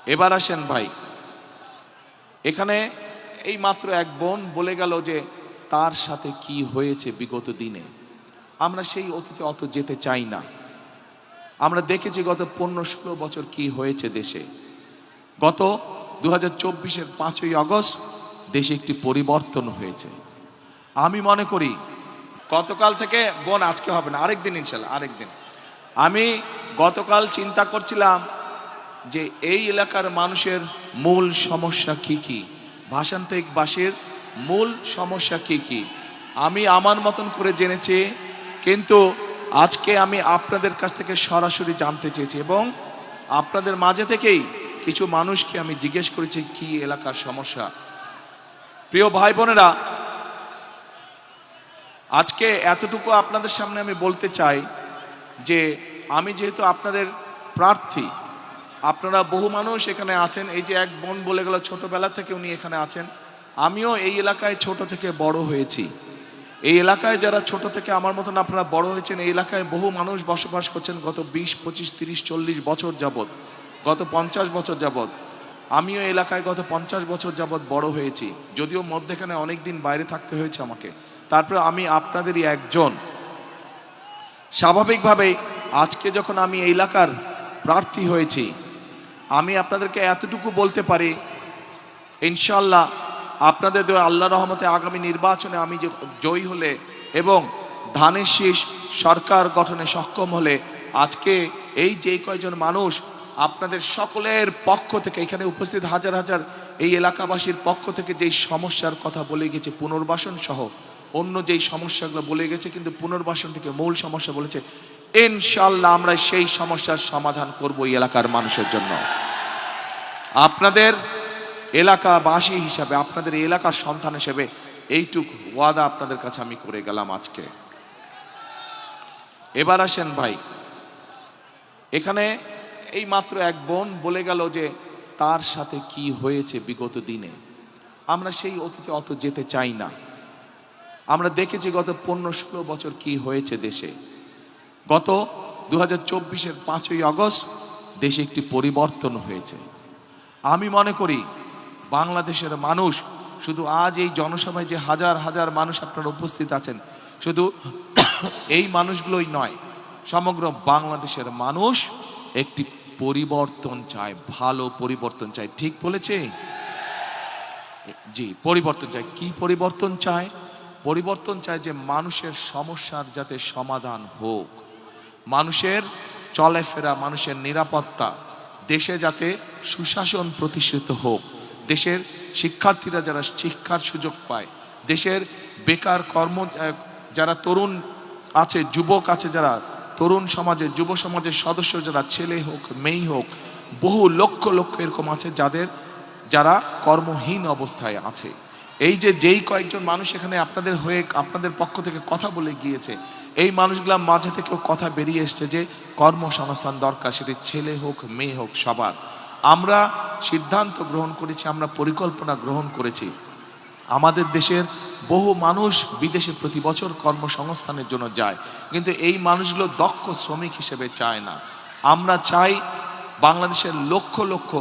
এবার আসেন ভাই, এখানে এই মাত্র এক বোন বলে গেল যে তার সাথে কি হয়েছে বিগত দিনে। আমরা সেই অতীতে অত যেতে চাই না। আমরা দেখেছি গত 15-16 বছর কি হয়েছে দেশে। গত 2024-এর 5ই আগস্ট দেশে একটি পরিবর্তন হয়েছে। আমি মনে করি গতকাল থেকে, বোন আজকে হবে না, আরেকদিন ইনশাল্লাহ আরেকদিন। আমি গতকাল চিন্তা করছিলাম যে এই এলাকার মানুষের মূল সমস্যা কি কি, ভাষান্তরিকবাসীর মূল সমস্যা কি কি আমি আমার মতন করে জেনেছি। কিন্তু আজকে আমি আপনাদের কাছ থেকে সরাসরি জানতে চেয়েছি এবং আপনাদের মাঝে থেকেই কিছু মানুষকে আমি জিজ্ঞেস করেছি কি এলাকার সমস্যা। প্রিয় ভাই বোনেরা, আজকে এতটুকু আপনাদের সামনে আমি বলতে চাই যে আমি যেহেতু আপনাদের প্রার্থী, আপনারা বহু মানুষ এখানে আছেন। এই যে এক বোন বলে গেল ছোটবেলা থেকে উনি এখানে আছেন। আমিও এই এলাকায় ছোট থেকে বড় হয়েছি। এই এলাকায় যারা ছোট থেকে আমার মতন আপনারা বড় হয়েছেন, এই এলাকায় বহু মানুষ বসবাস করছেন গত 20, 25, 30, 40 বছর যাবৎ, গত 50 বছর যাবৎ। আমিও এলাকায় গত 50 বছর যাবৎ বড় হয়েছি, যদিও মধ্যেখানে অনেক দিন বাইরে থাকতে হয়েছে আমাকে। তারপরে আমি আপনাদেরই একজন। স্বাভাবিকভাবেই আজকে যখন আমি এই এলাকার প্রার্থী হয়েছি, আমি আপনাদেরকে এতটুকু বলতে পারি, ইনশাল্লাহ আপনাদের আল্লাহ রহমতে আগামী নির্বাচনে আমি জয়ী হলে এবং ধানের শীষ সরকার গঠনে সক্ষম হলে আজকে এই যে কয়জন মানুষ আপনাদের সকলের পক্ষ থেকে এখানে উপস্থিত হাজার হাজার এই এলাকাবাসীর পক্ষ থেকে যেই সমস্যার কথা বলে গেছে, পুনর্বাসন সহ অন্য যেই সমস্যাগুলো বলে গেছে, কিন্তু পুনর্বাসন থেকে মূল সমস্যা বলেছে, ইনশাল্লাহ আমরা সেই সমস্যার সমাধান করব এই এলাকার মানুষের জন্য। আপনাদের এলাকাবাসী হিসাবে, আপনাদের এলাকার সন্তান হিসেবে এইটুকু ওয়াদা আপনাদের কাছে আমি করে গেলাম আজকে। এবার আসেন ভাই, এখানে এই মাত্র এক বোন বলে গেল যে তার সাথে কি হয়েছে বিগত দিনে। আমরা সেই অতীতে অত যেতে চাই না। আমরা দেখেছি গত 15-16 বছর কি হয়েছে দেশে। গত 2024-এর 5ই আগস্ট দেশে একটি পরিবর্তন হয়েছে। আমি মনে করি বাংলাদেশের মানুষ, শুধু আজ এই জনসভায় যে হাজার হাজার মানুষ আপনারা উপস্থিত আছেন, শুধু এই মানুষগুলোই নয়, সমগ্র বাংলাদেশের মানুষ একটি পরিবর্তন চায়, ভালো পরিবর্তন চায়। ঠিক বলেছে? জি, পরিবর্তন চায়। কি পরিবর্তন চায়? পরিবর্তন চায় যে মানুষের সমস্যার যাতে সমাধান হোক, মানুষের চলাফেরা, মানুষের নিরাপত্তা, দেশে যাতে সুশাসন প্রতিষ্ঠিত হোক, দেশের শিক্ষার্থীরা যারা শিক্ষার সুযোগ পায়, দেশের বেকার কর্ম যারা তরুণ আছে, যুবক আছে, যারা তরুণ সমাজের যুব সমাজের সদস্য যারা ছেলে হোক মেয়ে হোক, বহু লক্ষ লক্ষ এরকম আছে যারা কর্মহীন অবস্থায় আছে। এই যে যেই কয়েকজন মানুষ এখানে আপনাদের হয়ে আপনাদের পক্ষ থেকে কথা বলে গিয়েছে, এই মানুষগুলোর মাঝে থেকেও কথা বেরিয়ে এসছে যে কর্মসংস্থান দরকার, সেটি ছেলে হোক মেয়ে হোক সবার। আমরা সিদ্ধান্ত গ্রহণ করেছি, আমরা পরিকল্পনা গ্রহণ করেছি। আমাদের দেশের বহু মানুষ বিদেশে প্রতি বছর কর্মসংস্থানের জন্য যায়, কিন্তু এই মানুষগুলো দক্ষ শ্রমিক হিসেবে চায় না। আমরা চাই বাংলাদেশের লক্ষ লক্ষ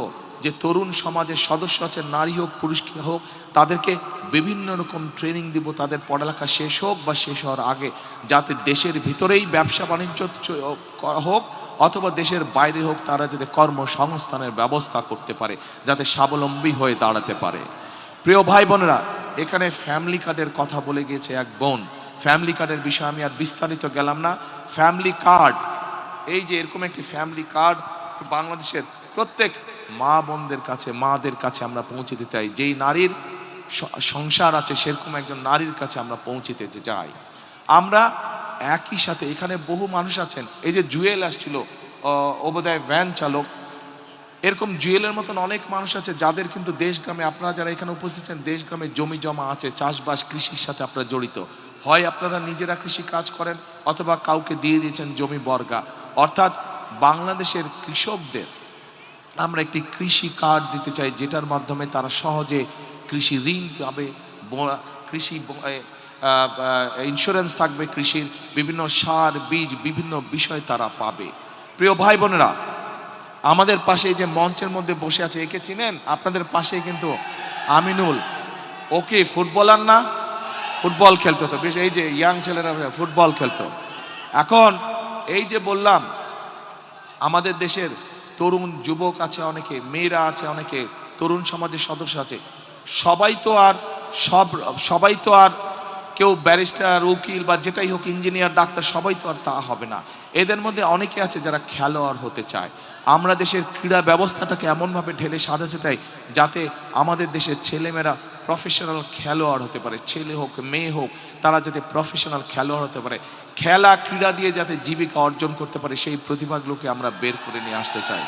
যে তরুণ সমাজের সদস্য আছে, নারী হোক পুরুষ হোক, তাদেরকে বিভিন্ন রকম ট্রেনিং দিব, তাদের পড়ালেখা শেষ হোক বা শেষ হওয়ার আগে, যাতে দেশের ভিতরেই ব্যবসা বাণিজ্য হোক অথবা দেশের বাইরে হোক, তারা যাতে কর্মসংস্থানের ব্যবস্থা করতে পারে, যাতে স্বাবলম্বী হয়ে দাঁড়াতে পারে। প্রিয় ভাই বোনেরা, এখানে ফ্যামিলি কার্ডের কথা বলে গিয়েছে এক বোন। ফ্যামিলি কার্ডের বিষয়ে আমি আর বিস্তারিত গেলাম না। ফ্যামিলি কার্ড, এই যে এরকম একটি ফ্যামিলি কার্ড বাংলাদেশের প্রত্যেক মা বোনদের কাছে, মাদের কাছে আমরা পৌঁছে দিতে চাই। যেই নারীর সংসার আছে সেরকম একজন নারীর কাছে আমরা পৌঁছে দিতে চাই। আমরা একই সাথে এখানে বহু মানুষ আছেন, এই যে জুয়েল আসছিল, ও বোধহয় ভ্যান চালক, এরকম জুয়েলের মতন অনেক মানুষ আছে যাদের কিন্তু দেশ গ্রামে, আপনারা যারা এখানে উপস্থিত আছেন, দেশ গ্রামে জমি জমা আছে, চাষবাস কৃষির সাথে আপনারা জড়িত। হয় আপনারা নিজেরা কৃষি কাজ করেন অথবা কাউকে দিয়ে দিয়েছেন জমি বর্গা। অর্থাৎ বাংলাদেশের কৃষকদের আমরা একটি কৃষি কার্ড দিতে চাই, যেটার মাধ্যমে তারা সহজে কৃষি ঋণ পাবে, কৃষি ইন্স্যুরেন্স থাকবে, কৃষির বিভিন্ন সার বীজ বিভিন্ন বিষয় তারা পাবে। প্রিয় ভাই বোনেরা, আমাদের পাশে এই যে মঞ্চের মধ্যে বসে আছে, একে চিনেন? আপনাদের পাশেই কিন্তু আমিনুল। ওকে ফুটবলার না, ফুটবল খেলতো, তো বেশ এই যে ইয়াং ছেলেরা ফুটবল খেলতো। এখন এই যে বললাম আমাদের দেশের তরুণ যুবক আছে অনেকে, মেয়েরা আছে অনেকে, তরুণ সমাজের সদস্য আছে, সবাই তো আর কেউ ব্যারিস্টার, উকিল বা যেটাই হোক, ইঞ্জিনিয়ার, ডাক্তার, সবাই তো আর তা হবে না। এদের মধ্যে অনেকে আছে যারা খেলোয়াড় হতে চায়। আমরা দেশের ক্রীড়া ব্যবস্থাটাকে এমনভাবে ঢেলে সাজাতে চাই যাতে আমাদের দেশের ছেলেমেয়েরা প্রফেশনাল খেলোয়াড় হতে পারে, ছেলে হোক মেয়ে হোক, তারা যাতে প্রফেশনাল খেলোয়াড় হতে পারে, খেলা ক্রীড়া দিয়ে যাতে জীবিকা অর্জন করতে পারে, সেই প্রতিভাগুলোকে আমরা বের করে নিয়ে আসতে চাই।